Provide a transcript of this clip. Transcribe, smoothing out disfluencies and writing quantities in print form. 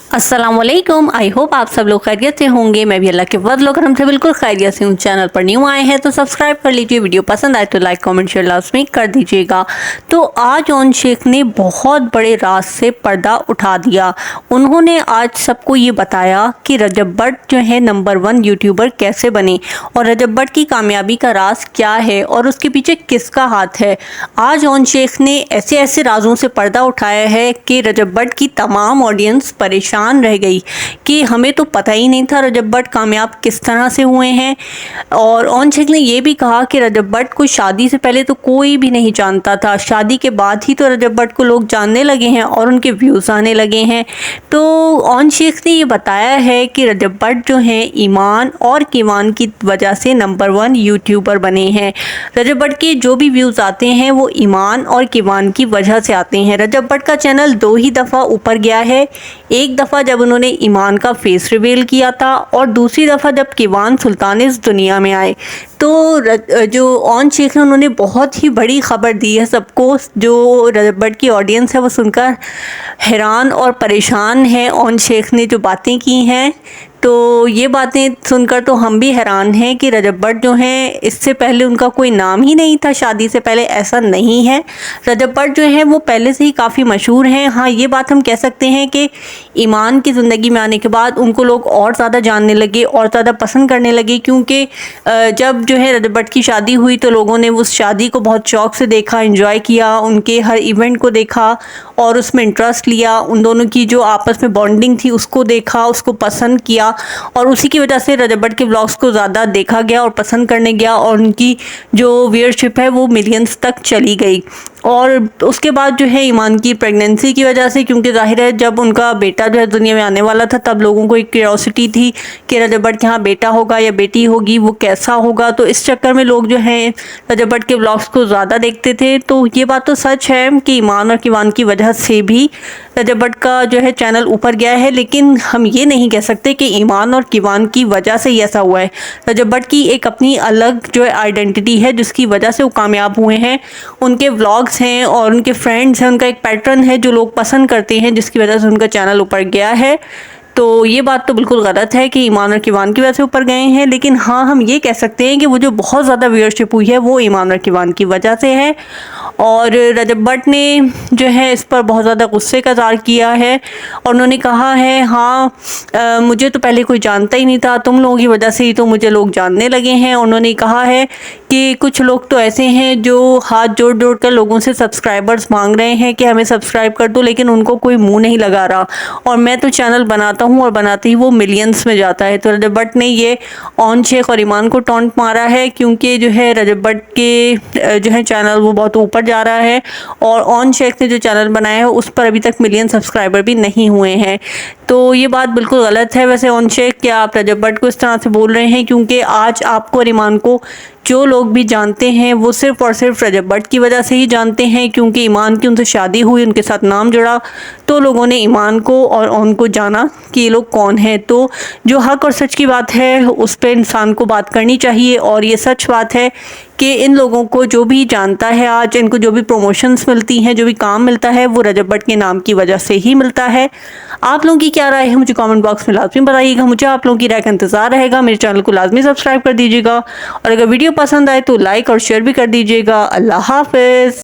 अस्सलामुअलैकुम। I hope आप सब लोग खैरियत से होंगे। मैं भी अल्लाह के फज़ल और करम से बिल्कुल खैरियत से हूँ। चैनल पर न्यू आए हैं तो सब्सक्राइब कर लीजिए। वीडियो पसंद आए तो लाइक कमेंट शेयर लाजमी कर दीजिएगा। तो आज ओन शेख ने बहुत बड़े राज से पर्दा उठा दिया। उन्होंने आज सबको ये बताया कि रजब भट्ट जो है नंबर 1 यूट्यूबर कैसे बने और रजब भट्ट की कामयाबी का राज क्या है और उसके पीछे किसका हाथ है। आज ओन शेख ने ऐसे ऐसे राजों से पर्दा उठाया है कि रजब भट्ट की तमाम ऑडियंस परेशान रह गई कि हमें तो पता ही नहीं था रजब भट्ट कामयाब किस तरह से हुए हैं। और ओन शेख ने यह भी कहा कि रजब भट्ट को शादी से पहले तो कोई भी नहीं जानता था, शादी के बाद ही तो रजब भट्ट को लोग जानने लगे हैं और उनके व्यूज़ आने लगे हैं। तो ओन शेख ने ये बताया है कि रजब भट्ट जो हैं ईमान और कीवान की वजह से नंबर 1 यूट्यूबर बने हैं। रजब भट्ट के जो भी व्यूज़ आते हैं वो ईमान और कीवान की वजह से आते हैं। रजब भट्ट का चैनल 2 ही दफ़ा ऊपर गया है। एक दफ़ा जब उन्होंने ईमान का फेस रिवील किया था और दूसरी दफ़ा जब कीवान सुल्तान इस दुनिया में आए। तो जो ओन शेख है उन्होंने बहुत ही बड़ी ख़बर दी है सबको। जो रजब भट्ट की ऑडियंस है वो सुनकर हैरान और परेशान है। ओन शेख ने जो बातें की हैं तो ये बातें सुनकर तो हम भी हैरान हैं कि रजब भट्ट जो हैं इससे पहले उनका कोई नाम ही नहीं था, शादी से पहले ऐसा नहीं है। रजब भट्ट जो है वो पहले से ही काफ़ी मशहूर हैं। हाँ, ये बात हम कह सकते हैं कि ईमान की ज़िंदगी में आने के बाद उनको लोग और ज़्यादा जानने लगे और ज़्यादा पसंद करने लगे, क्योंकि जब जो है रजब भट्ट की शादी हुई तो लोगों ने उस शादी को बहुत शौक़ से देखा, एंजॉय किया, उनके हर इवेंट को देखा और उसमें इंटरेस्ट लिया। उन दोनों की जो आपस में बॉन्डिंग थी उसको देखा, उसको पसंद किया और उसी की वजह से रजब भट्ट के व्लॉग्स को ज़्यादा देखा गया और पसंद करने गया और उनकी जो व्यूअरशिप है वो मिलियंस तक चली गई। और उसके बाद जो है ईमान की प्रेगनेंसी की वजह से, क्योंकि जाहिर है जब उनका बेटा जो है दुनिया में आने वाला था तब लोगों को एक क्यूरियोसिटी थी कि रजब भट्ट के यहाँ बेटा होगा या बेटी होगी, वो कैसा होगा। तो इस चक्कर में लोग जो हैं रजब भट्ट के व्लॉग्स को ज़्यादा देखते थे। तो ये बात तो सच है कि ईमान और कीवान की वजह से भी रजब भट्ट का जो है चैनल ऊपर गया है, लेकिन हम ये नहीं कह सकते कि ईमान और कीवान की वजह से ही ऐसा हुआ है। रजब भट्ट की एक अपनी अलग जो है आइडेंटिटी है जिसकी वजह से वो कामयाब हुए हैं। उनके व्लॉग्स हैं और उनके फ्रेंड्स हैं, उनका एक पैटर्न है जो लोग पसंद करते हैं जिसकी वजह से उनका चैनल ऊपर गया है। तो ये बात तो बिल्कुल गलत है कि ईमान और कीवान की वजह से ऊपर गए हैं, लेकिन हाँ हम ये कह सकते हैं कि वो जो बहुत ज़्यादा व्यूअरशिप हुई है वो ईमान और कीवान की वजह से है। और रजब भट्ट ने जो है इस पर बहुत ज़्यादा गुस्से का इज़हार किया है और उन्होंने कहा है हाँ मुझे तो पहले कोई जानता ही नहीं था, तुम लोगों की वजह से ही तो मुझे लोग जानने लगे हैं। उन्होंने कहा है कि कुछ लोग तो ऐसे हैं जो हाथ जोड़ जोड़ कर लोगों से सब्सक्राइबर्स मांग रहे हैं कि हमें सब्सक्राइब कर दो, लेकिन उनको कोई मुंह नहीं लगा रहा और मैं तो चैनल बनाता हूँ और बनाते ही वो मिलियंस में जाता है। तो रजब भट्ट ने ये ओन शेख और ईमान को टॉन्ट मारा है, क्योंकि जो है रजब भट्ट के जो है चैनल वो बहुत ऊपर जा रहा है और ओन शेख ने जो चैनल बनाया है उस पर अभी तक मिलियन सब्सक्राइबर भी नहीं हुए हैं। तो ये बात बिल्कुल गलत है। वैसे ओन शेख, क्या आप रजब भट्ट को इस तरह से बोल रहे हैं? क्योंकि आज आपको और ईमान को जो लोग भी जानते हैं वो सिर्फ़ और सिर्फ रजब भट्ट की वजह से ही जानते हैं, क्योंकि ईमान की उनसे शादी हुई, उनके साथ नाम जुड़ा तो लोगों ने ईमान को और उनको जाना कि ये लोग कौन हैं। तो जो हक और सच की बात है उस पर इंसान को बात करनी चाहिए और ये सच बात है कि इन लोगों को जो भी जानता है, आज इनको जो भी प्रमोशंस मिलती हैं, जो भी काम मिलता है वो रजब भट्ट के नाम की वजह से ही मिलता है। आप लोगों की क्या राय है मुझे कमेंट बॉक्स में लाजमी बताइएगा। मुझे आप लोगों की राय का इंतज़ार रहेगा। मेरे चैनल को लाजमी सब्सक्राइब कर दीजिएगा और अगर वीडियो पसंद आए तो लाइक और शेयर भी कर दीजिएगा। अल्लाह हाफ़िज़।